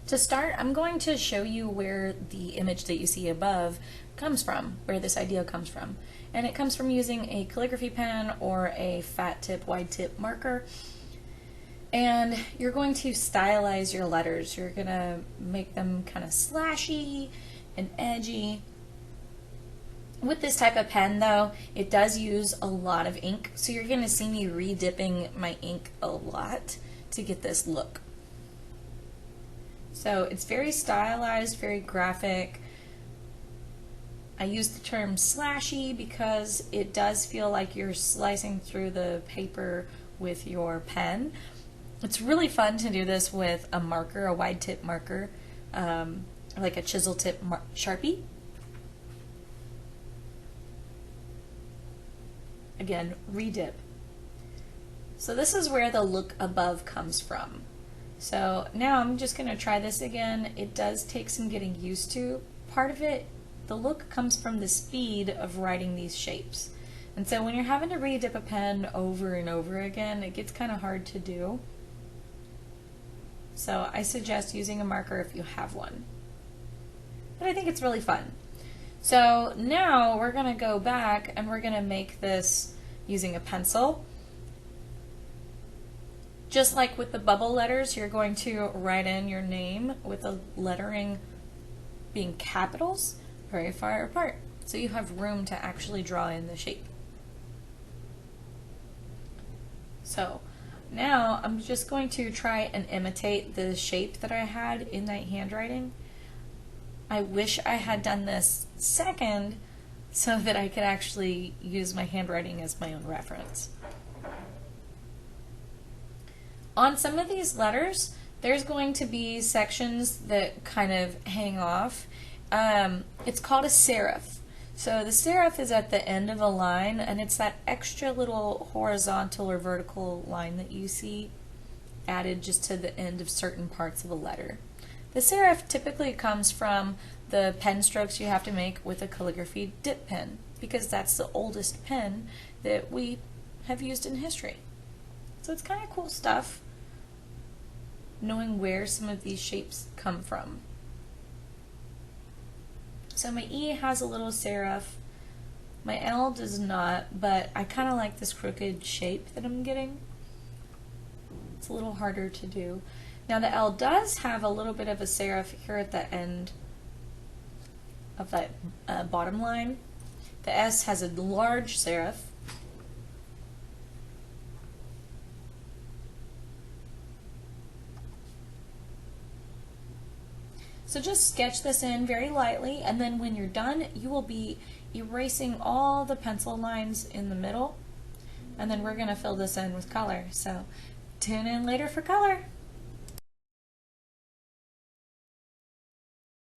To start, I'm going to show you where the image that you see above comes from, where this idea comes from. And it comes from using a calligraphy pen or a fat tip, wide tip marker. And you're going to stylize your letters. You're going to make them kind of slashy and edgy. With this type of pen though, it does use a lot of ink, so you're going to see me re-dipping my ink a lot to get this look. So it's very stylized, very graphic. I use the term slashy because it does feel like you're slicing through the paper with your pen. It's really fun to do this with a marker, a wide tip marker, like a chisel tip Sharpie. Again, re-dip. So this is where the look above comes from. So now I'm just going to try this again. It does take some getting used to. Part of it, the look comes from the speed of writing these shapes. And so when you're having to re-dip a pen over and over again, it gets kind of hard to do. So I suggest using a marker if you have one. But I think it's really fun. So now we're going to go back and we're going to make this using a pencil. Just like with the bubble letters, you're going to write in your name with the lettering being capitals very far apart, so you have room to actually draw in the shape. So now I'm just going to try and imitate the shape that I had in that handwriting. I wish I had done this second so that I could actually use my handwriting as my own reference. On some of these letters, there's going to be sections that kind of hang off. It's called a serif. So the serif is at the end of a line, and it's that extra little horizontal or vertical line that you see added just to the end of certain parts of a letter. The serif typically comes from the pen strokes you have to make with a calligraphy dip pen, because that's the oldest pen that we have used in history. So it's kind of cool stuff, knowing where some of these shapes come from. So my E has a little serif, my L does not, but I kind of like this crooked shape that I'm getting. It's a little harder to do. Now the L does have a little bit of a serif here at the end of that bottom line. The S has a large serif. So just sketch this in very lightly, and then when you're done, you will be erasing all the pencil lines in the middle, and then we're going to fill this in with color. So tune in later for color.